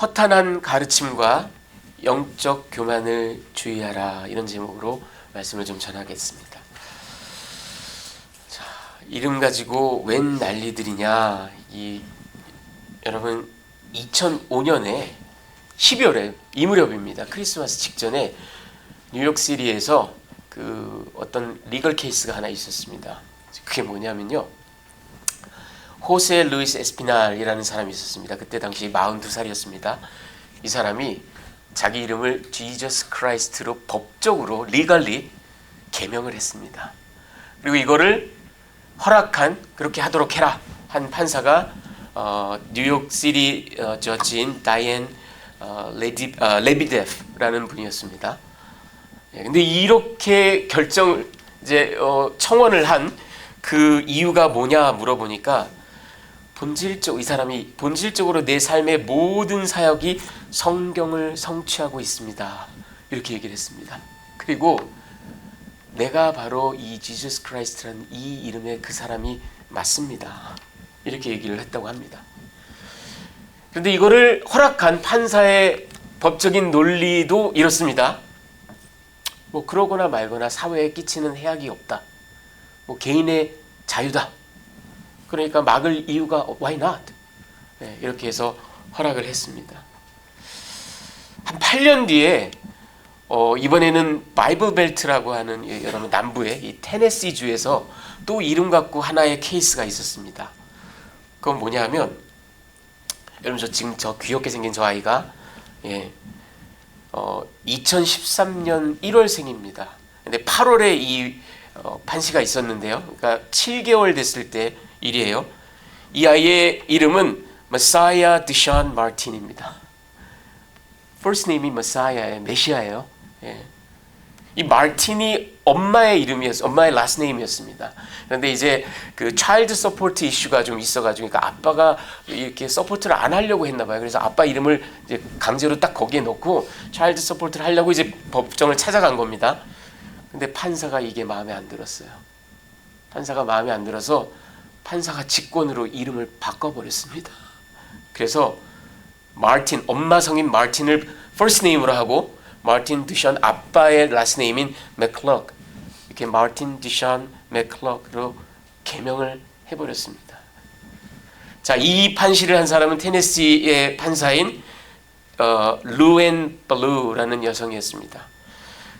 허탄한 가르침과 영적 교만을 주의하라, 이런 제목으로 말씀을 좀 전하겠습니다. 자, 이름 가지고 웬 난리들이냐. 여러분 2005년에 12월에 이 무렵입니다. 크리스마스 직전에 뉴욕시티에서 그 어떤 리걸 케이스가 하나 있었습니다. 그게 뭐냐면요, 호세 루이스 에스피날이라는 사람이 있었습니다. 그때 당시 42살이었습니다. 이 사람이 자기 이름을 지저스 크라이스트로 법적으로 리걸리 개명을 했습니다. 그리고 이거를 허락한, 그렇게 하도록 해라 한 판사가 뉴욕시티 저지인 다이앤 레비데프라는 분이었습니다. 근데 이렇게 결정을 청원을 한 그 이유가 뭐냐 물어보니까 이 사람이 본질적으로 내 삶의 모든 사역이 성경을 성취하고 있습니다, 이렇게 얘기를 했습니다. 그리고 내가 바로 이 지저스 크라이스트라는 이 이름의 그 사람이 맞습니다, 이렇게 얘기를 했다고 합니다. 그런데 이거를 허락한 판사의 법적인 논리도 이렇습니다. 뭐 그러거나 말거나 사회에 끼치는 해악이 없다, 뭐 개인의 자유다, 그러니까 막을 이유가 why not? 이렇게 해서 허락을 했습니다. 한 8년 뒤에 이번에는 바이블 벨트라고 하는 여러분 남부의 이 테네시 주에서 또 이름 갖고 하나의 케이스가 있었습니다. 그건 뭐냐면, 여러분 지금 귀엽게 생긴 저 아이가 2013년 1월생입니다. 근데 8월에 이 판시가 있었는데요. 그러니까 7개월 됐을 때 일이에요. 이 아이의 이름은 메사이아 디션 마틴입니다. first name이 메사이아예요, 메시아예요. 이 마틴이 엄마의 이름이었어요. 엄마의 last name이었습니다. 그런데 이제 그 child support 이슈가 좀 있어가지고, 그러니까 아빠가 이렇게 서포트를 안 하려고 했나봐요. 그래서 아빠 이름을 이제 강제로 딱 거기에 넣고 child support를 하려고 이제 법정을 찾아간 겁니다. 근데 판사가 이게 마음에 안 들었어요. 판사가 마음에 안 들어서 판사가 직권으로 이름을 바꿔버렸습니다. 그래서 마틴, 엄마 성인 마틴을 first name으로 하고 마틴 디션 아빠의 last name인 맥클럭, 이렇게 마틴 디션 맥클럭으로 개명을 해버렸습니다. 자, 이 판시를 한 사람은 테네시의 판사인 루앤 블루라는 여성이었습니다.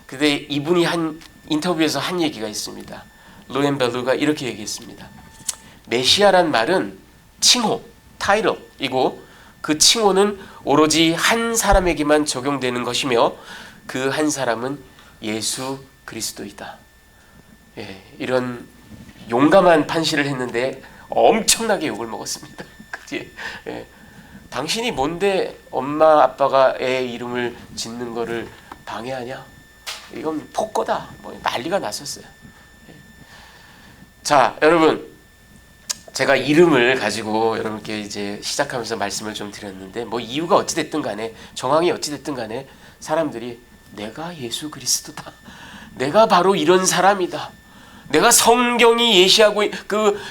근데 이분이 한 인터뷰에서 한 얘기가 있습니다. 루앤 블루가 이렇게 얘기했습니다. 메시아란 말은 칭호, 타이틀이고 그 칭호는 오로지 한 사람에게만 적용되는 것이며 그 한 사람은 예수 그리스도이다. 이런 용감한 판시를 했는데 엄청나게 욕을 먹었습니다. 그치? 당신이 뭔데 엄마 아빠가 애 이름을 짓는 거를 방해하냐? 이건 폭거다. 뭐 난리가 났었어요. 자, 여러분, 제가 이름을 가지고 여러분께 이제 시작하면서 말씀을 좀 드렸는데, 뭐 이유가 어찌 됐든 간에, 정황이 어찌 됐든 간에 사람들이 내가 예수 그리스도다, 내가 바로 이런 사람이다, 내가 성경이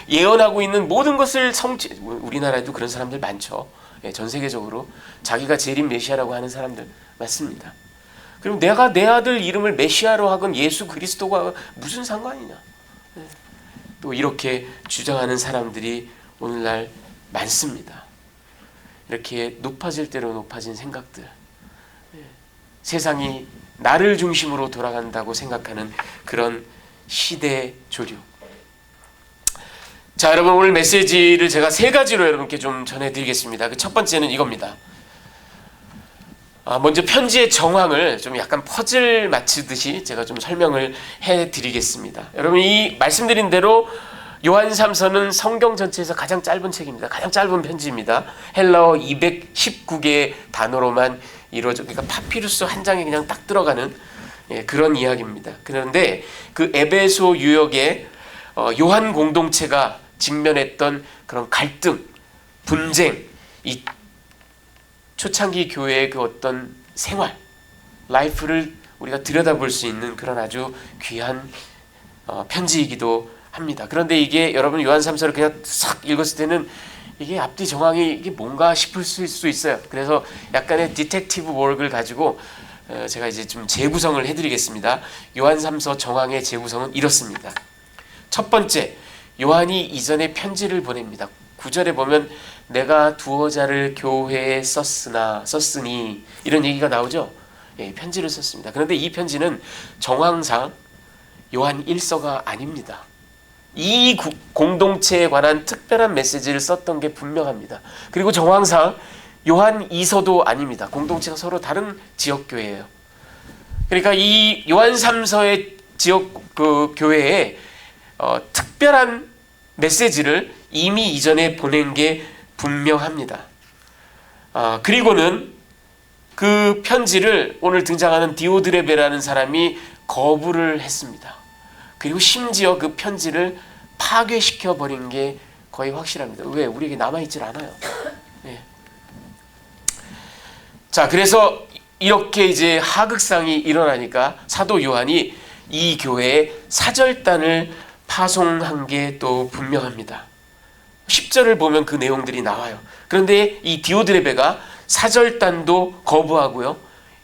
예언하고 있는 모든 것을 우리나라에도 그런 사람들 많죠. 전 세계적으로 자기가 재림 메시아라고 하는 사람들 많습니다. 그럼 내가 내 아들 이름을 메시아로 하건 예수 그리스도가 무슨 상관이냐? 또 이렇게 주장하는 사람들이 오늘날 많습니다. 이렇게 높아질 대로 높아진 생각들, 세상이 나를 중심으로 돌아간다고 생각하는 그런 시대 조류. 자, 여러분, 오늘 메시지를 제가 세 가지로 여러분께 좀 전해드리겠습니다. 그 첫 번째는 이겁니다. 먼저 편지의 정황을 좀 약간 퍼즐 맞추듯이 제가 좀 설명을 해드리겠습니다. 여러분, 이 말씀드린 대로 요한 3서는 성경 전체에서 가장 짧은 책입니다. 가장 짧은 편지입니다. 헬라어 219개의 단어로만 이루어져, 그러니까 파피루스 한 장에 그냥 딱 들어가는 그런 이야기입니다. 그런데 그 에베소 유역의 요한 공동체가 직면했던 그런 갈등, 분쟁, 이 초창기 교회의 그 어떤 생활, 라이프를 우리가 들여다볼 수 있는 그런 아주 귀한 편지이기도 합니다. 그런데 이게 여러분 요한 3서를 그냥 싹 읽었을 때는 이게 앞뒤 정황이 이게 뭔가 싶을 수 있어요. 그래서 약간의 디텍티브 워크를 가지고 제가 이제 좀 재구성을 해드리겠습니다. 요한3서 정황의 재구성은 이렇습니다. 첫 번째, 요한이 이전에 편지를 보냅니다. 9절에 보면 내가 두어 자를 교회에 썼으니 이런 얘기가 나오죠. 예, 편지를 썼습니다. 그런데 이 편지는 정황상 요한 1서가 아닙니다. 이 공동체에 관한 특별한 메시지를 썼던 게 분명합니다. 그리고 정황상 요한 2서도 아닙니다. 공동체가 서로 다른 지역교회예요. 그러니까 이 요한 3서의 지역 교회에 특별한 메시지를 이미 이전에 보낸 게 분명합니다. 그리고는 그 편지를 오늘 등장하는 디오드레베라는 사람이 거부를 했습니다. 그리고 심지어 그 편지를 파괴시켜 버린 게 거의 확실합니다. 왜? 우리에게 남아있질 않아요. 네. 자, 그래서 이렇게 이제 하극상이 일어나니까 사도 요한이 이 교회에 사절단을 파송한 게 또 분명합니다. 10절을 보면 그 내용들이 나와요. 그런데 이 디오드레베가 사절단도 거부하고요.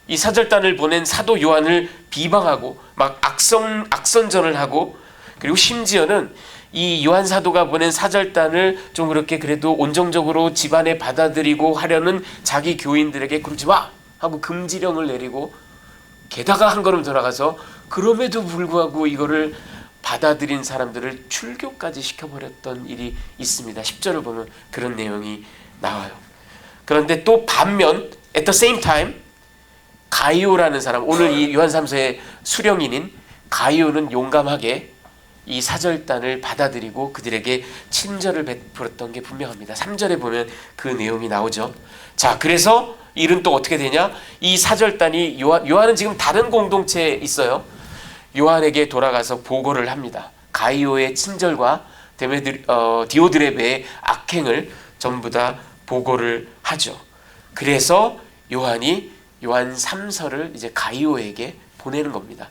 이 사절단을 보낸 사도 요한을 비방하고 막 악선전을 하고, 그리고 심지어는 이 요한 사도가 보낸 사절단을 좀 그렇게 그래도 온정적으로 집안에 받아들이고 하려는 자기 교인들에게 그러지 마 하고 금지령을 내리고, 게다가 한 걸음 더 나가서 그럼에도 불구하고 이거를 받아들인 사람들을 출교까지 시켜버렸던 일이 있습니다. 10절을 보면 그런 내용이 나와요. 그런데 또 반면 at the same time 가이오라는 사람, 오늘 이 요한 3서의 수령인인 가이오는 용감하게 이 사절단을 받아들이고 그들에게 친절을 베풀었던 게 분명합니다. 3절에 보면 그 내용이 나오죠. 자, 그래서 일은 또 어떻게 되냐? 이 사절단이 요한은 지금 다른 공동체에 있어요. 요한에게 돌아가서 보고를 합니다. 가이오의 친절과 디오드레베의 악행을 전부 다 보고를 하죠. 그래서 요한이 요한 3서를 이제 가이오에게 보내는 겁니다.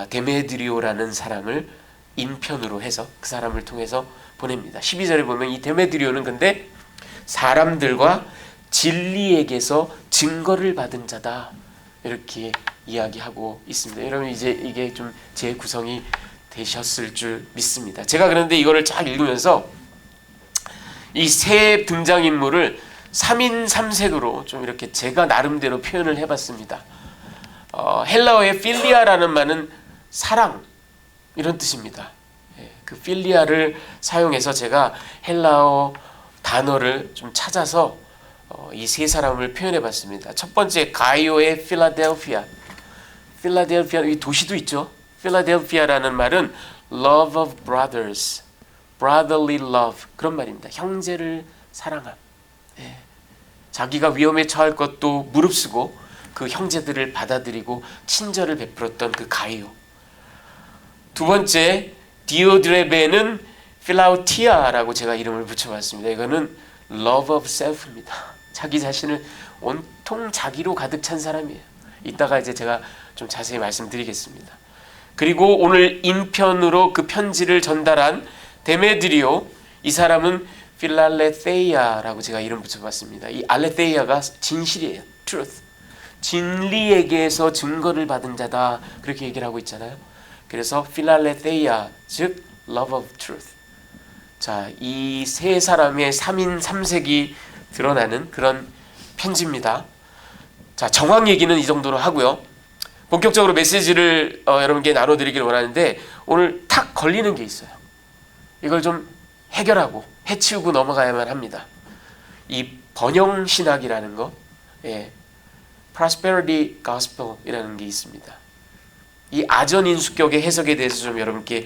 데메드리오라는 사람을 인편으로 해서 그 사람을 통해서 보냅니다. 12절에 보면 이 데메드리오는 근데 사람들과 진리에게서 증거를 받은 자다, 이렇게 이야기하고 있습니다. 여러분 이제 이게 좀 재구성이 되셨을 줄 믿습니다. 제가 그런데 이거를 쫙 읽으면서 이 세 등장인물을 3인 3색으로 좀 이렇게 제가 나름대로 표현을 해봤습니다. 헬라어의 필리아라는 말은 사랑, 이런 뜻입니다. 그 필리아를 사용해서 제가 헬라어 단어를 좀 찾아서 이 세 사람을 표현해봤습니다. 첫 번째, 가이오의 필라델피아. 이 도시도 있죠. 필라델피아라는 말은 love of brothers, brotherly love, 그런 말입니다. 형제를 사랑함. 자기가 위험에 처할 것도 무릅쓰고 그 형제들을 받아들이고 친절을 베풀었던 그 가이오. 두 번째, 디오드레베는 필라우티아라고 제가 이름을 붙여봤습니다. 이거는 love of self입니다. 자기 자신을 온통 자기로 가득 찬 사람이에요. 이따가 이제 제가 좀 자세히 말씀드리겠습니다. 그리고 오늘 인편으로 그 편지를 전달한 데메드리오, 이 사람은 필랄레테이아라고 제가 이름 붙여봤습니다. 이 알레테이아가 진실이에요. truth. 진리에게서 증거를 받은 자다, 그렇게 얘기를 하고 있잖아요. 그래서 필랄레테이아, 즉 love of truth. 자, 이 세 사람의 3인 3색이 드러나는 그런 편지입니다. 자, 정황 얘기는 이 정도로 하고요. 본격적으로 메시지를 여러분께 나눠드리길 원하는데 오늘 탁 걸리는 게 있어요. 이걸 좀 해결하고 해치우고 넘어가야만 합니다. 이 번영신학이라는 거, prosperity gospel이라는 게 있습니다. 이 아전인수격의 해석에 대해서 좀 여러분께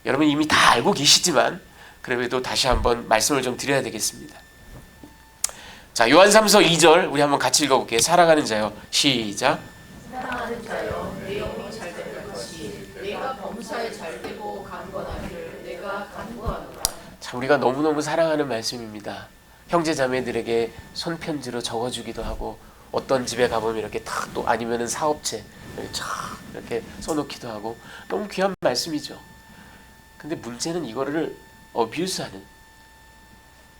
여러분 이미 다 알고 계시지만 그래도 다시 한번 말씀을 좀 드려야 되겠습니다. 자, 요한 3서 2절 우리 한번 같이 읽어볼게요. 사랑하는 자여, 시작. 사랑하는 자여, 내 영이 잘될 것이 내가 범사에 잘되고 강건하기를 내가 간구하노라. 참 우리가 너무너무 사랑하는 말씀입니다. 형제 자매들에게 손편지로 적어주기도 하고, 어떤 집에 가보면 이렇게 탁, 또 아니면은 사업체 이렇게 쫙 이렇게 써놓기도 하고, 너무 귀한 말씀이죠. 근데 문제는 이거를 어뷰스하는,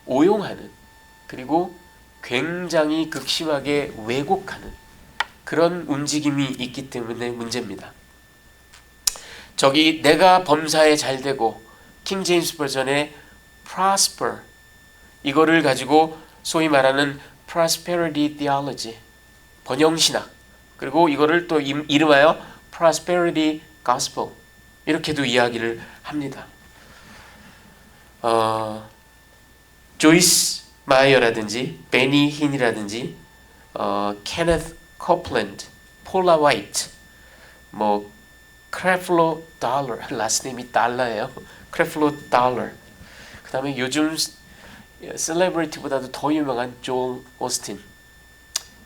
오용하는, 그리고 굉장히 극심하게 왜곡하는 그런 움직임이 있기 때문에 문제입니다. 저기 내가 범사에 잘되고, 킹 제임스 버전의 prosper, 이거를 가지고 소위 말하는 prosperity theology, 번영신학, 그리고 이거를 또 이름하여 prosperity gospel, 이렇게도 이야기를 합니다. 조이스 마이어라든지 베니 힌이라든지 케네스 코플랜드, 폴라 화이트, 뭐 크래플로 달러, 라스트 네임이 달러예요. 크래플로 달러. 그 다음에 요즘 셀레브리티보다도 더 유명한 조엘 오스틴,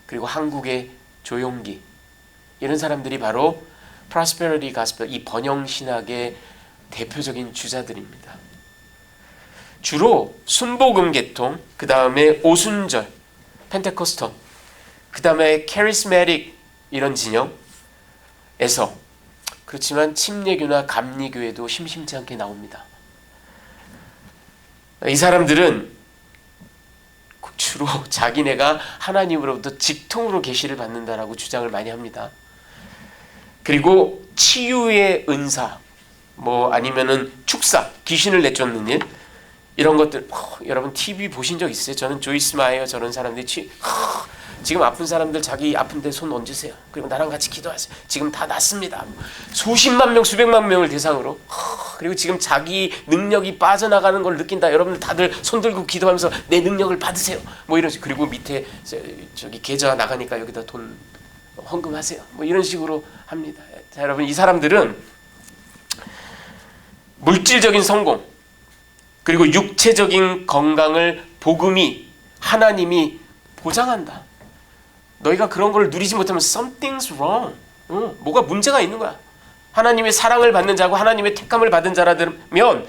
그리고 한국의 조용기, 이런 사람들이 바로 프로스페리티 가스펠, 이 번영신학의 대표적인 주자들입니다. 주로 순복음 계통, 그 다음에 오순절, 펜테코스터, 그 다음에 카리스마틱, 이런 진영에서, 그렇지만 침례교나 감리교회도 심심치 않게 나옵니다. 이 사람들은 주로 자기네가 하나님으로부터 직통으로 계시를 받는다라고 주장을 많이 합니다. 그리고 치유의 은사, 뭐 아니면은 축사, 귀신을 내쫓는 일, 이런 것들, 여러분 TV 보신 적 있으세요? 저는 조이스 마이어 저런 사람들이 지금 아픈 사람들 자기 아픈데 손 얹으세요. 그리고 나랑 같이 기도하세요. 지금 다 낫습니다. 수십만 명, 수백만 명을 대상으로. 그리고 지금 자기 능력이 빠져나가는 걸 느낀다. 여러분들 다들 손 들고 기도하면서 내 능력을 받으세요. 뭐 이런 식으로. 그리고 밑에 저기 계좌 나가니까 여기다 돈 헌금하세요. 뭐 이런 식으로 합니다. 자, 여러분, 이 사람들은 물질적인 성공, 그리고 육체적인 건강을 복음이, 하나님이 보장한다. 너희가 그런 걸 누리지 못하면 something's wrong. 뭐가 문제가 있는 거야. 하나님의 사랑을 받는 자고 하나님의 택함을 받은 자라면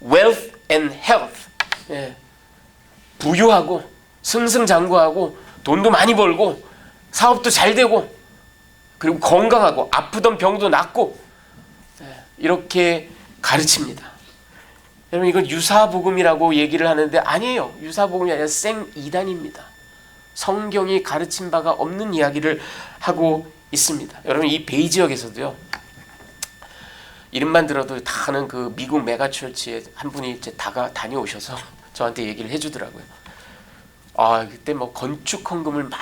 wealth and health, 부유하고 승승장구하고 돈도 많이 벌고 사업도 잘 되고 그리고 건강하고 아프던 병도 낫고, 이렇게 가르칩니다. 여러분, 이건 유사복음이라고 얘기를 하는데 아니에요. 유사복음이 아니라 생이단입니다. 성경이 가르친 바가 없는 이야기를 하고 있습니다. 여러분, 이 베이 지역에서도요, 이름만 들어도 다 아는 그 미국 메가처치에 한 분이 이제 다녀오셔서 저한테 얘기를 해주더라고요. 그때 뭐 건축 헌금을 막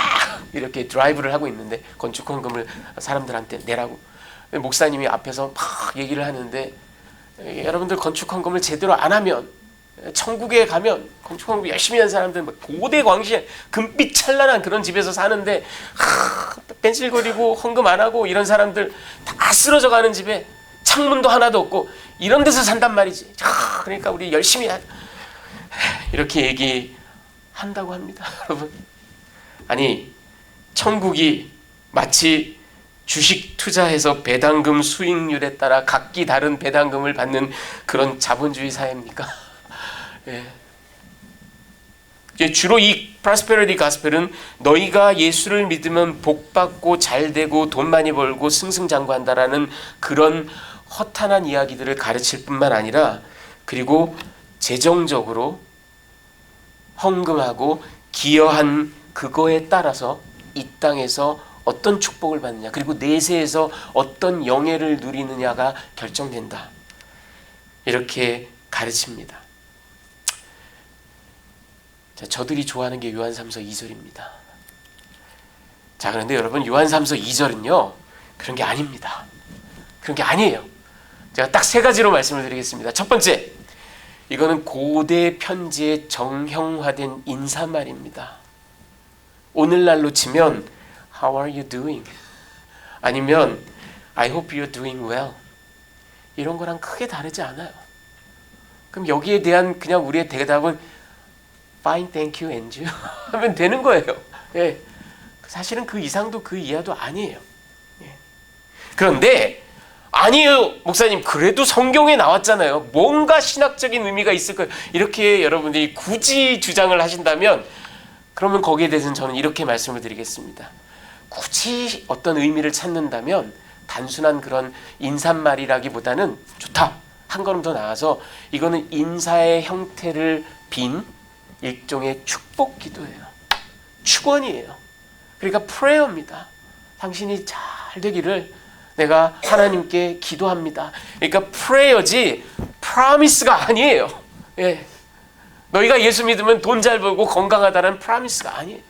이렇게 드라이브를 하고 있는데, 건축 헌금을 사람들한테 내라고 목사님이 앞에서 막 얘기를 하는데, 여러분들 건축 헌금을 제대로 안 하면, 천국에 가면 건축 헌금 열심히 한 사람들 고대 광시에 금빛 찬란한 그런 집에서 사는데 뺀질거리고 헌금 안 하고 이런 사람들 다 쓰러져 가는 집에 창문도 하나도 없고 이런 데서 산단 말이지. 그러니까 우리 열심히 이렇게 얘기한다고 합니다. 여러분, 아니 천국이 마치 주식 투자해서 배당금 수익률에 따라 각기 다른 배당금을 받는 그런 자본주의 사회입니까? 주로 이 프로스페리티 가스펠은 너희가 예수를 믿으면 복받고 잘되고 돈 많이 벌고 승승장구한다라는 그런 허탄한 이야기들을 가르칠 뿐만 아니라, 그리고 재정적으로 헌금하고 기여한 그거에 따라서 이 땅에서 어떤 축복을 받느냐, 그리고 내세에서 어떤 영예를 누리느냐가 결정된다, 이렇게 가르칩니다. 자, 저들이 좋아하는 게 요한삼서 2절입니다. 자, 그런데 여러분, 요한삼서 2절은요 그런 게 아닙니다. 그런 게 아니에요. 제가 딱 세 가지로 말씀을 드리겠습니다. 첫 번째, 이거는 고대 편지의 정형화된 인사말입니다. 오늘날로 치면 How are you doing? 아니면 I hope you're doing well. 이런 거랑 크게 다르지 않아요. 그럼 여기에 대한 그냥 우리의 대답은 Fine, thank you, and you 하면 되는 거예요. 사실은 그 이상도 그 이하도 아니에요. 그런데 아니에요, 목사님, 그래도 성경에 나왔잖아요. 뭔가 신학적인 의미가 있을 거예요. 이렇게 여러분들이 굳이 주장을 하신다면, 그러면 거기에 대해서는 저는 이렇게 말씀을 드리겠습니다. 굳이 어떤 의미를 찾는다면 단순한 그런 인사말이라기보다는 좋다, 한 걸음 더 나아서 이거는 인사의 형태를 빈 일종의 축복 기도예요. 축원이에요. 그러니까 프레어입니다. 당신이 잘 되기를 내가 하나님께 기도합니다. 그러니까 프레어지 프라미스가 아니에요. 예. 너희가 예수 믿으면 돈 잘 벌고 건강하다는 프라미스가 아니에요.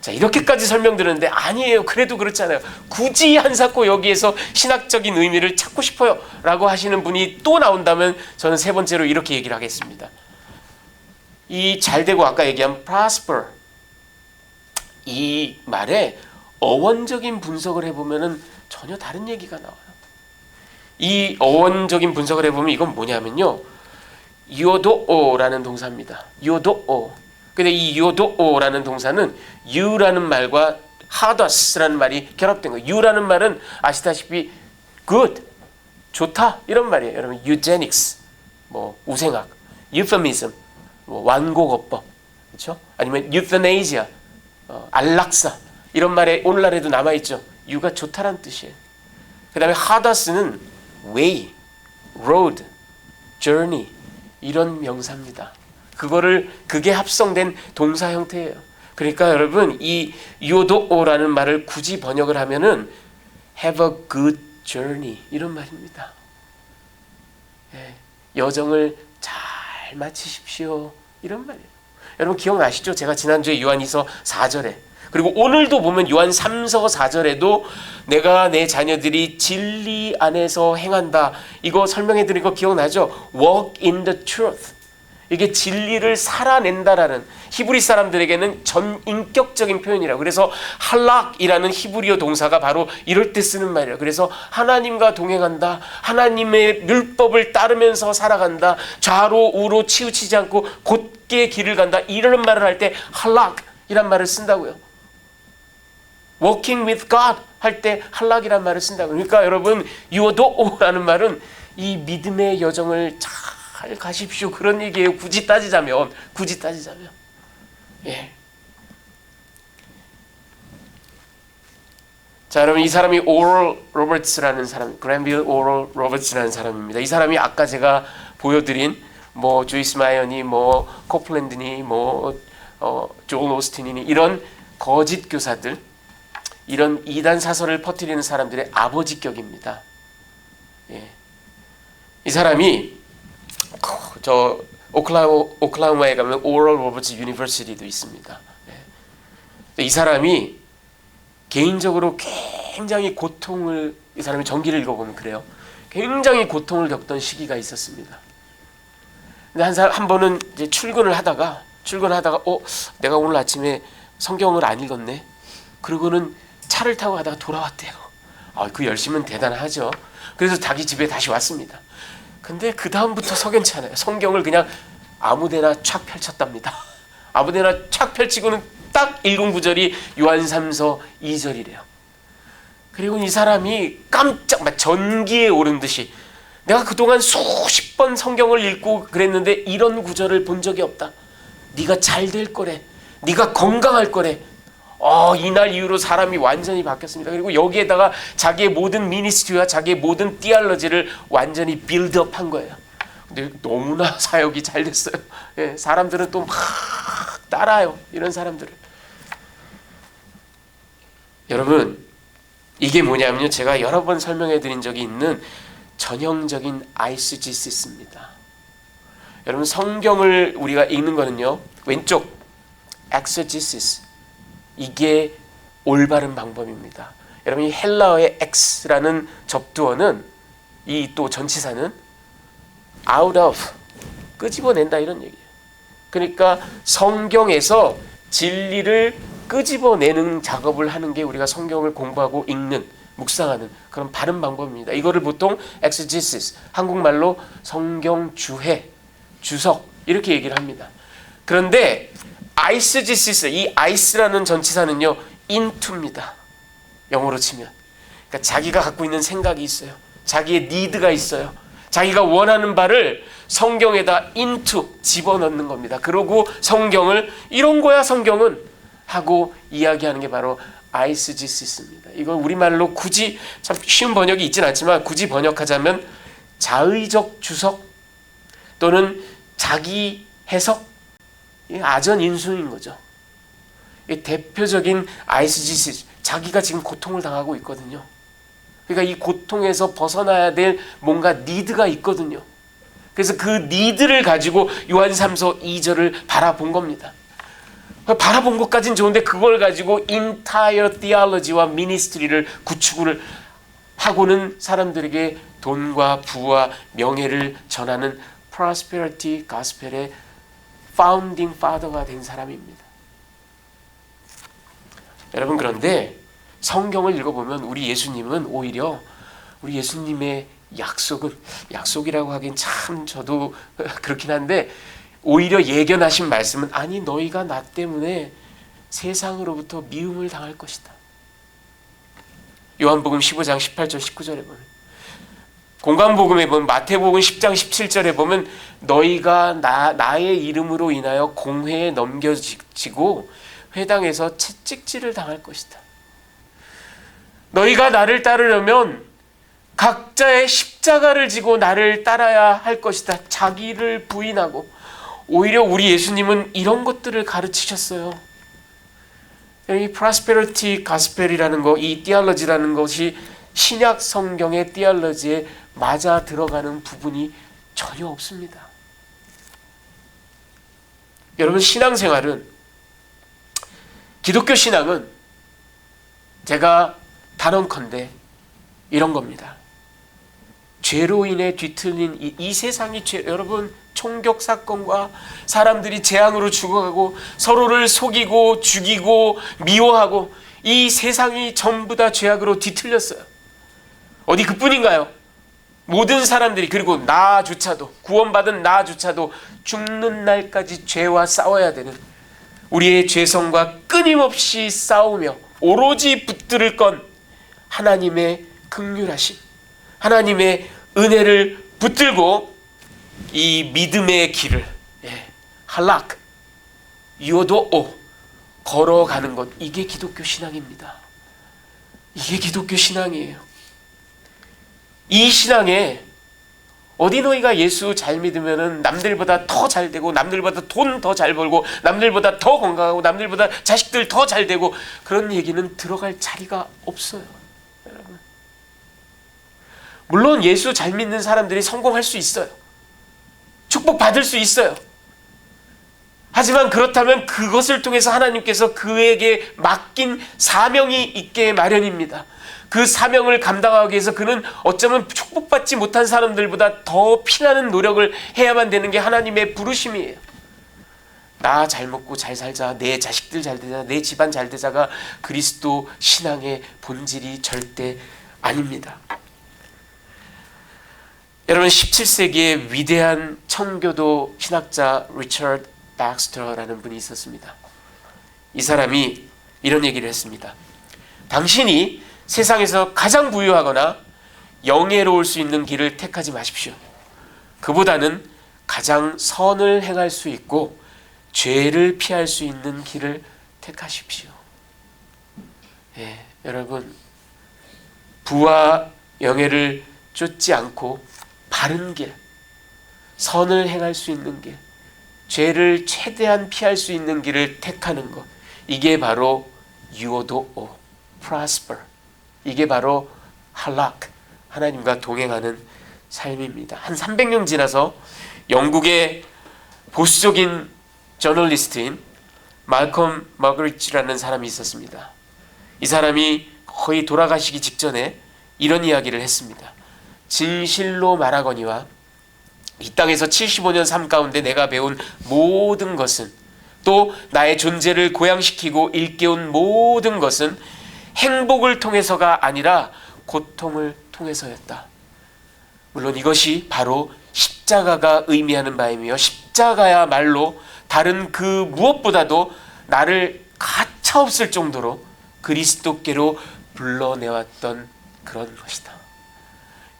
자, 이렇게까지 설명드렸는데 아니에요. 그래도 그렇잖아요. 굳이 한사코 여기에서 신학적인 의미를 찾고 싶어요 라고 하시는 분이 또 나온다면 저는 세 번째로 이렇게 얘기를 하겠습니다. 이 잘되고 아까 얘기한 prosper, 이 말에 어원적인 분석을 해보면 전혀 다른 얘기가 나와요. 이 어원적인 분석을 해보면 이건 뭐냐면요, 요도오라는 동사입니다. 요도오. 근데 이 요도오라는 동사는 you라는 말과 hardus라는 말이 결합된 거예요. you라는 말은 아시다시피 good, 좋다 이런 말이에요. 여러분 eugenics, 뭐 우생학, euphemism, 뭐 완곡어법, 그렇죠? 아니면 euthanasia, 안락사 이런 말에 오늘날에도 남아 있죠. you가 좋다란 뜻이에요. 그다음에 hardus는 way, road, journey 이런 명사입니다. 그게 합성된 동사 형태예요. 그러니까 여러분 이 요도오라는 말을 굳이 번역을 하면은 have a good journey 이런 말입니다. 예, 여정을 잘 마치십시오 이런 말이에요. 여러분 기억나시죠? 제가 지난주에 요한이서 4절에 그리고 오늘도 보면 요한 3서 4절에도 내가 내 자녀들이 진리 안에서 행한다 이거 설명해 드린 거 기억나죠? Walk in the truth. 이게 진리를 살아낸다라는 히브리 사람들에게는 전인격적인 표현이라고. 그래서 할락이라는 히브리어 동사가 바로 이럴 때 쓰는 말이에요. 그래서 하나님과 동행한다, 하나님의 율법을 따르면서 살아간다, 좌로 우로 치우치지 않고 곧게 길을 간다 이런 말을 할 때 할락이란 말을 쓴다고요. Walking with God 할 때 할락이란 말을 쓴다고요. 그러니까 여러분 요도오라는 말은 이 믿음의 여정을 잘 가십시오 그런 얘기예요. 굳이 따지자면 예. 자, 여러분 이 사람이 오럴 로버츠라는 사람, 그랜빌 오럴 로버츠라는 사람입니다. 이 사람이 아까 제가 보여드린 뭐 조이스 마이어니, 뭐 코플랜드니, 뭐 조엘 오스틴이니 이런 거짓 교사들, 이런 이단 사설을 퍼뜨리는 사람들의 아버지격입니다. 예. 이 사람이 저 오클라호마에 가면 오럴 로버츠 유니버시티도 있습니다. 이 사람이 개인적으로 굉장히 고통을, 이 사람이 전기를 읽어보면 그래요. 굉장히 고통을 겪던 시기가 있었습니다. 근데 한 번은 이제 출근을 하다가 내가 오늘 아침에 성경을 안 읽었네. 그리고는 차를 타고 가다가 돌아왔대요. 그 열심은 대단하죠. 그래서 자기 집에 다시 왔습니다. 근데 그 다음부터 석연치 않아요. 성경을 그냥 아무데나 촥 펼쳤답니다. 아무데나 촥 펼치고는 딱 읽은 구절이 요한 3서 2절이래요. 그리고 이 사람이 깜짝 막 전기에 오른 듯이 내가 그동안 수십 번 성경을 읽고 그랬는데 이런 구절을 본 적이 없다. 네가 잘 될 거래. 네가 건강할 거래. 이날 이후로 사람이 완전히 바뀌었습니다. 그리고 여기에다가 자기의 모든 미니스트리와 자기의 모든 디알러지를 완전히 빌드업한 거예요. 근데 너무나 사역이 잘 됐어요. 예, 사람들은 또 막 따라요. 이런 사람들을. 여러분 이게 뭐냐면요, 제가 여러 번 설명해 드린 적이 있는 전형적인 아이스지시스입니다. 여러분 성경을 우리가 읽는 거는요, 왼쪽 엑세지시스, 이게 올바른 방법입니다. 여러분 이 헬라어의 x라는 접두어는, 이 또 전치사는 out of, 끄집어낸다 이런 얘기예요. 그러니까 성경에서 진리를 끄집어내는 작업을 하는 게 우리가 성경을 공부하고 읽는, 묵상하는 그런 바른 방법입니다. 이거를 보통 exegesis, 한국말로 성경 주해, 주석 이렇게 얘기를 합니다. 그런데 아이스지시스, 이 아이스라는 전치사는요 into입니다. 영어로 치면. 그러니까 자기가 갖고 있는 생각이 있어요. 자기의 니드가 있어요. 자기가 원하는 바를 성경에다 into 집어넣는 겁니다. 그러고 성경을 이런 거야 성경은 하고 이야기하는 게 바로 아이스지시스입니다. 이걸 우리말로 굳이, 참 쉬운 번역이 있진 않지만 굳이 번역하자면 자의적 주석 또는 자기 해석, 이 아전 인수인 거죠. 이 대표적인 아이스지스, 자기가 지금 고통을 당하고 있거든요. 그러니까 이 고통에서 벗어나야 될 뭔가 니드가 있거든요. 그래서 그 니드를 가지고 요한 3서 2절을 바라본 겁니다. 바라본 것까지는 좋은데 그걸 가지고 entire theology와 ministry를 구축을 하고는 사람들에게 돈과 부와 명예를 전하는 prosperity gospel의 founding father가 된 사람입니다. 여러분, 그런데 성경을 읽어보면 우리 예수님은 오히려 우리 예수님의 약속이라고 하긴 참 저도 그렇긴 한데, 오히려 예견하신 말씀은 아니 너희가 나 때문에 세상으로부터 미움을 당할 것이다. 요한복음 15장 18절 19절에 보면, 공관복음에 보면, 마태복음 10장 17절에 보면 너희가 나의 이름으로 인하여 공회에 넘겨지고 회당에서 채찍질을 당할 것이다. 너희가 나를 따르려면 각자의 십자가를 지고 나를 따라야 할 것이다. 자기를 부인하고. 오히려 우리 예수님은 이런 것들을 가르치셨어요. 이 prosperity gospel이라는 거, 이 theology라는 것이 신약 성경의 theology에 맞아 들어가는 부분이 전혀 없습니다. 여러분, 신앙생활은, 기독교 신앙은 제가 단언컨대 이런 겁니다. 죄로 인해 뒤틀린 이 세상이 여러분, 총격 사건과 사람들이 재앙으로 죽어가고 서로를 속이고 죽이고 미워하고, 이 세상이 전부 다 죄악으로 뒤틀렸어요. 어디 그뿐인가요? 모든 사람들이, 그리고 나조차도, 구원받은 나조차도 죽는 날까지 죄와 싸워야 되는, 우리의 죄성과 끊임없이 싸우며 오로지 붙들을 건 하나님의 긍휼하심, 하나님의 은혜를 붙들고 이 믿음의 길을, 할락, 요도오, 걸어가는 것, 이게 기독교 신앙입니다. 이게 기독교 신앙이에요. 이 신앙에 어디 너희가 예수 잘 믿으면은 남들보다 더 잘 되고, 남들보다 돈 더 잘 벌고, 남들보다 더 건강하고, 남들보다 자식들 더 잘 되고, 그런 얘기는 들어갈 자리가 없어요. 여러분, 물론 예수 잘 믿는 사람들이 성공할 수 있어요. 축복받을 수 있어요. 하지만 그렇다면 그것을 통해서 하나님께서 그에게 맡긴 사명이 있게 마련입니다. 그 사명을 감당하기 위해서 그는 어쩌면 축복받지 못한 사람들보다 더 피나는 노력을 해야만 되는 게 하나님의 부르심이에요. 나 잘 먹고 잘 살자, 내 자식들 잘 되자, 내 집안 잘 되자가 그리스도 신앙의 본질이 절대 아닙니다. 여러분, 17세기의 위대한 청교도 신학자 리처드 박스터라는 분이 있었습니다. 이 사람이 이런 얘기를 했습니다. 당신이 세상에서 가장 부유하거나 영예로울 수 있는 길을 택하지 마십시오. 그보다는 가장 선을 행할 수 있고 죄를 피할 수 있는 길을 택하십시오. 여러분, 부와 영예를 쫓지 않고 바른 길, 선을 행할 수 있는 길, 죄를 최대한 피할 수 있는 길을 택하는 것, 이게 바로 유오도오, prosper, 이게 바로 할락, 하나님과 동행하는 삶입니다. 한 300년 지나서 영국의 보수적인 저널리스트인 말콤 머그리치라는 사람이 있었습니다. 이 사람이 거의 돌아가시기 직전에 이런 이야기를 했습니다. 진실로 말하거니와 이 땅에서 75년 삶 가운데 내가 배운 모든 것은, 또 나의 존재를 고양시키고 일깨운 모든 것은 행복을 통해서가 아니라 고통을 통해서였다. 물론 이것이 바로 십자가가 의미하는 바이며, 십자가야말로 다른 그 무엇보다도 나를 가차없을 정도로 그리스도께로 불러내왔던 그런 것이다.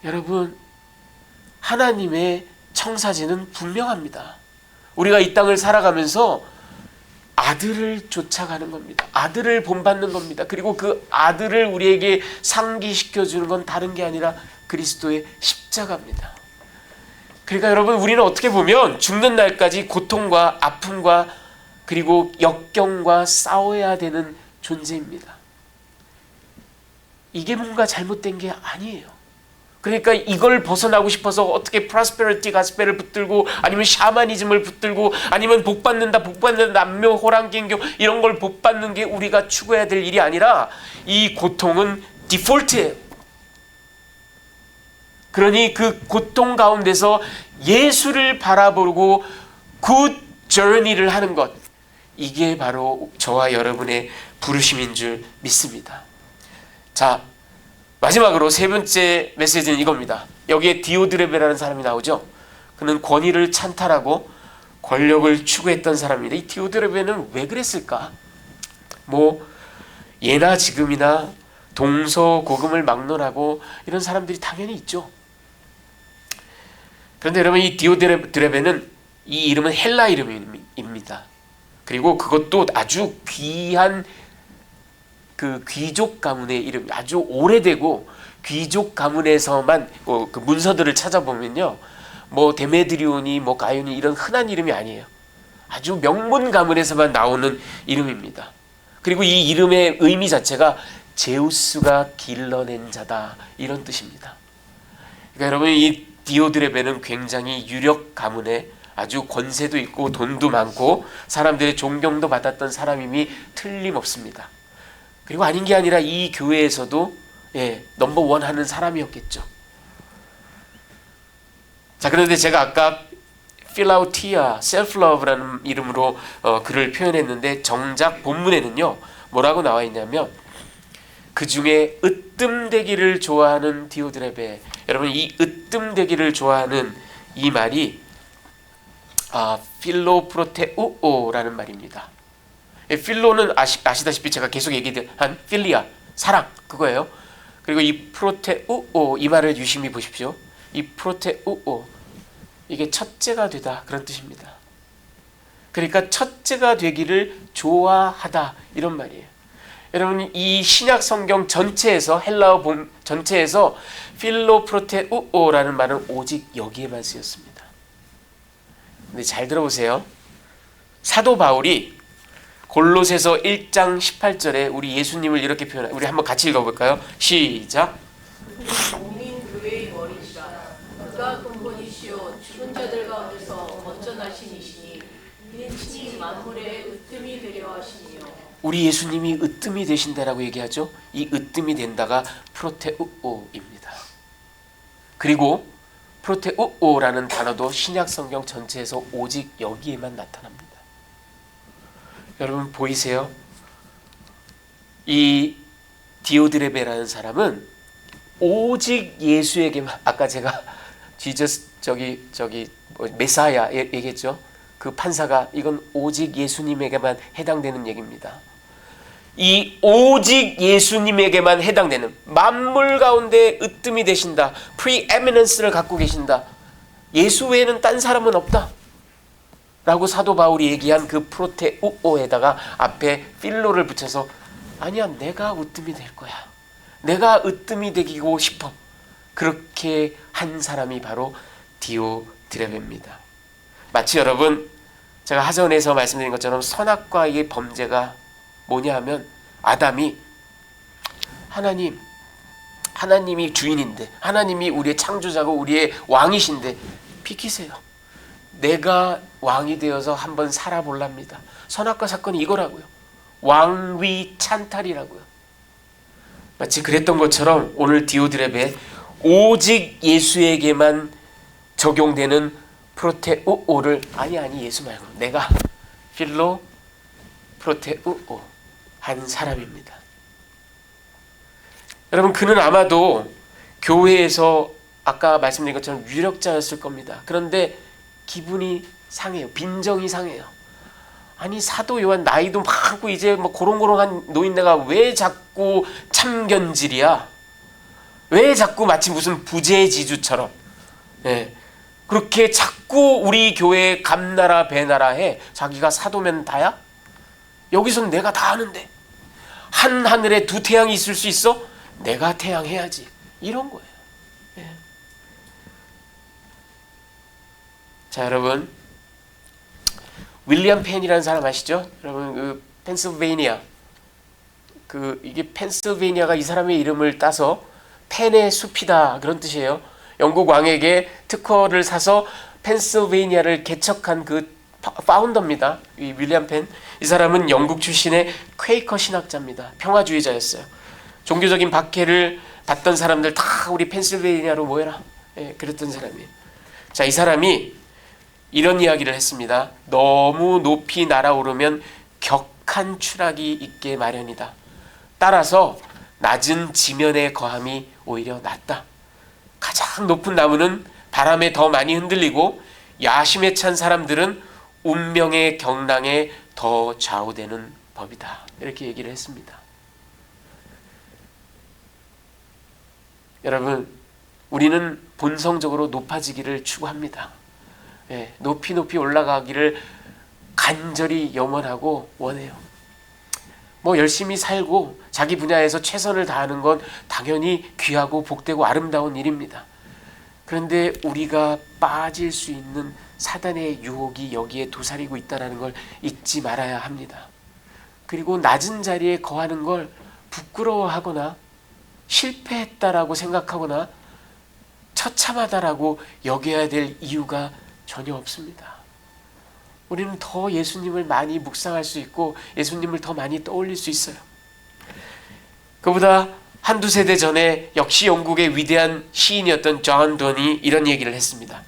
여러분, 하나님의 청사진은 분명합니다. 우리가 이 땅을 살아가면서 아들을 쫓아가는 겁니다. 아들을 본받는 겁니다. 그리고 그 아들을 우리에게 상기시켜주는 건 다른 게 아니라 그리스도의 십자가입니다. 그러니까 여러분, 우리는 어떻게 보면 죽는 날까지 고통과 아픔과 그리고 역경과 싸워야 되는 존재입니다. 이게 뭔가 잘못된 게 아니에요. 그러니까 이걸 벗어나고 싶어서 어떻게 프로스페리티 가스펠을 붙들고 아니면 샤머니즘을 붙들고 아니면 복받는다 남묘 호랑기행교 이런 걸 복받는 게 우리가 추구해야 될 일이 아니라 이 고통은 디폴트예요. 그러니 그 고통 가운데서 예수를 바라보고 굿 저니를 하는 것, 이게 바로 저와 여러분의 부르심인 줄 믿습니다. 자, 마지막으로 세 번째 메시지는 이겁니다. 여기에 디오드레베라는 사람이 나오죠. 그는 권위를 찬탈하고 권력을 추구했던 사람입니다. 이 디오드레베는 왜 그랬을까? 뭐 예나 지금이나 동서고금을 막론하고 이런 사람들이 당연히 있죠. 그런데 여러분, 이 디오드레베는 이 이름은 헬라 이름입니다. 그리고 그것도 아주 귀한 그 귀족 가문의 이름, 아주 오래되고 귀족 가문에서만 그 문서들을 찾아보면요, 뭐 데메드리온이 뭐 가이온이 이런 흔한 이름이 아니에요. 아주 명문 가문에서만 나오는 이름입니다. 그리고 이 이름의 의미 자체가 제우스가 길러낸 자다, 이런 뜻입니다. 그러니까 여러분, 이 디오드레베는 굉장히 유력 가문에 아주 권세도 있고 돈도 많고 사람들의 존경도 받았던 사람임이 틀림없습니다. 그리고 아닌 게 아니라 이 교회에서도 넘버원 하는 사람이었겠죠. 자, 그런데 제가 아까 필라우티아, 셀프러브라는 이름으로 글을 표현했는데 정작 본문에는요 뭐라고 나와 있냐면 그 중에 으뜸되기를 좋아하는 디오드레베, 여러분 이 으뜸되기를 좋아하는 이 말이 필로프로테우오라는 말입니다. 필로는 아시다시피 제가 계속 얘기한 필리아, 사랑, 그거예요. 그리고 이 프로테우오, 이 말을 유심히 보십시오. 이 프로테우오, 이게 첫째가 되다, 그런 뜻입니다. 그러니까 첫째가 되기를 좋아하다, 이런 말이에요. 여러분, 이 신약 성경 전체에서, 헬라어 본 전체에서 필로프로테우오라는 말은 오직 여기에만 쓰였습니다. 근데 잘 들어보세요. 사도 바울이 골로새서 1장 18절에 우리 예수님을 이렇게 표현해요. 우리 한번 같이 읽어볼까요? 시작. 국민 교회의 머리시라. 그가 근본이시요 죽은 자들 가운데서 먼저 나신 이시니 이는 친히 만물의 으뜸이 되려 하시니요. 우리 예수님이 으뜸이 되신다라고 얘기하죠. 이 으뜸이 된다가 프로테우오입니다. 그리고 프로테우오라는 단어도 신약 성경 전체에서 오직 여기에만 나타납니다. 여러분 보이세요? 이 디오드레베라는 사람은 오직 예수에게만, 아까 제가 지저스 메사야 얘기했죠. 그 판사가 이건 오직 예수님에게만 해당되는 얘기입니다. 이 오직 예수님에게만 해당되는, 만물 가운데 으뜸이 되신다, 프리에미넌스를 갖고 계신다, 예수 외에는 딴 사람은 없다 라고 사도 바울이 얘기한 그 프로테우오에다가 앞에 필로를 붙여서 아니야, 내가 으뜸이 될 거야, 내가 으뜸이 되기고 싶어, 그렇게 한 사람이 바로 디오드레베입니다. 마치 여러분, 제가 하전에서 말씀드린 것처럼 선악과의 범죄가 뭐냐 하면 아담이 하나님이 주인인데, 하나님이 우리의 창조자고 우리의 왕이신데 비키세요, 내가 왕이 되어서 한번 살아볼랍니다. 선악과 사건이 이거라고요. 왕위 찬탈이라고요. 마치 그랬던 것처럼 오늘 디오드레베, 오직 예수에게만 적용되는 프로테우오를 아니 예수 말고 내가 필로 프로테우오 한 사람입니다. 여러분, 그는 아마도 교회에서 아까 말씀드린 것처럼 유력자였을 겁니다. 그런데 기분이 상해요. 빈정이 상해요. 아니, 사도 요한 나이도 많고 이제 뭐 고롱고롱한 노인네가 왜 자꾸 참견질이야? 왜 자꾸 마치 무슨 부재지주처럼 그렇게 자꾸 우리 교회에 감나라 배나라 해? 자기가 사도면 다야? 여기선 내가 다 하는데 한 하늘에 두 태양이 있을 수 있어? 내가 태양 해야지, 이런 거예요. 자, 여러분, 윌리엄 펜이라는 사람 아시죠? 여러분 그 펜실베이니아 이게 펜실베이니아가 이 사람의 이름을 따서 펜의 숲이다 그런 뜻이에요. 영국 왕에게 특허를 사서 펜실베이니아를 개척한 그 파운더입니다. 이 윌리엄 펜. 이 사람은 영국 출신의 퀘이커 신학자입니다. 평화주의자였어요. 종교적인 박해를 받던 사람들 다 우리 펜실베이니아로 모여라. 예, 그랬던 사람이에요. 자, 이 사람이 이런 이야기를 했습니다. 너무 높이 날아오르면 격한 추락이 있게 마련이다. 따라서 낮은 지면의 거함이 오히려 낫다. 가장 높은 나무는 바람에 더 많이 흔들리고 야심에 찬 사람들은 운명의 경랑에 더 좌우되는 법이다. 이렇게 얘기를 했습니다. 여러분, 우리는 본성적으로 높아지기를 추구합니다. 예, 높이 올라가기를 간절히 염원하고 원해요. 뭐 열심히 살고 자기 분야에서 최선을 다하는 건 당연히 귀하고 복되고 아름다운 일입니다. 그런데 우리가 빠질 수 있는 사단의 유혹이 여기에 도사리고 있다는 걸 잊지 말아야 합니다. 그리고 낮은 자리에 거하는 걸 부끄러워하거나 실패했다라고 생각하거나 처참하다라고 여겨야 될 이유가 전혀 없습니다. 우리는 더 예수님을 많이 묵상할 수 있고 예수님을 더 많이 떠올릴 수 있어요. 그보다 한두 세대 전에 역시 영국의 위대한 시인이었던 존 돈이 이런 얘기를 했습니다.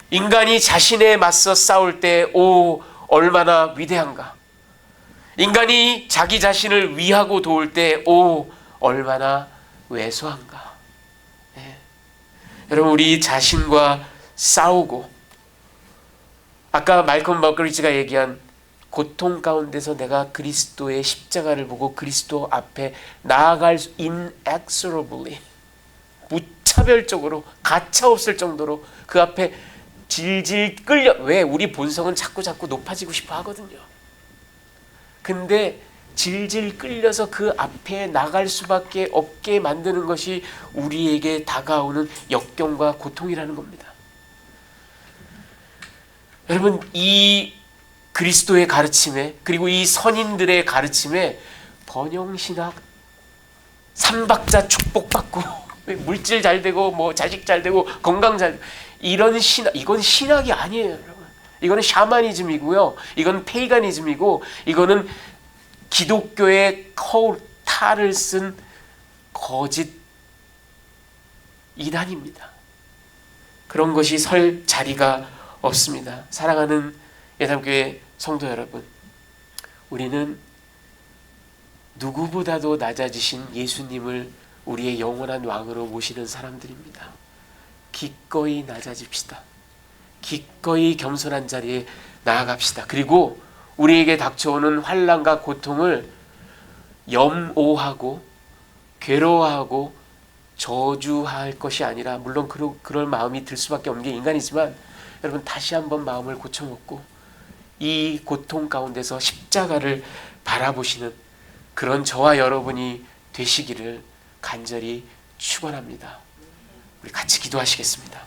인간이 자신에 맞서 싸울 때 오 얼마나 위대한가. 인간이 자기 자신을 위하고 도울 때 오 얼마나 왜소한가. 네. 여러분, 우리 자신과 싸우고 아까 말콤 머그리지가 얘기한 고통 가운데서 내가 그리스도의 십자가를 보고 그리스도 앞에 나아갈 수 inexorably 무차별적으로 가차없을 정도로 그 앞에 질질 끌려. 왜? 우리 본성은 자꾸 높아지고 싶어 하거든요. 근데 질질 끌려서 그 앞에 나갈 수밖에 없게 만드는 것이 우리에게 다가오는 역경과 고통이라는 겁니다. 여러분, 이 그리스도의 가르침에 그리고 이 선인들의 가르침에 번영신학, 삼박자 축복받고 물질 잘 되고 뭐 자식 잘 되고 건강 잘 되고 이런 신학, 이건 신학이 아니에요, 여러분. 이거는 샤머니즘이고요. 이건 페이가니즘이고 이거는 기독교의 탈을 쓴 거짓 이단입니다. 그런 것이 설 자리가 없습니다. 사랑하는 예담교회 성도 여러분, 우리는 누구보다도 낮아지신 예수님을 우리의 영원한 왕으로 모시는 사람들입니다. 기꺼이 낮아집시다. 기꺼이 겸손한 자리에 나아갑시다. 그리고 우리에게 닥쳐오는 환난과 고통을 염오하고 괴로워하고 저주할 것이 아니라, 물론 그럴 마음이 들 수밖에 없는 게 인간이지만, 여러분 다시 한번 마음을 고쳐먹고 이 고통 가운데서 십자가를 바라보시는 그런 저와 여러분이 되시기를 간절히 축원합니다. 우리 같이 기도하시겠습니다.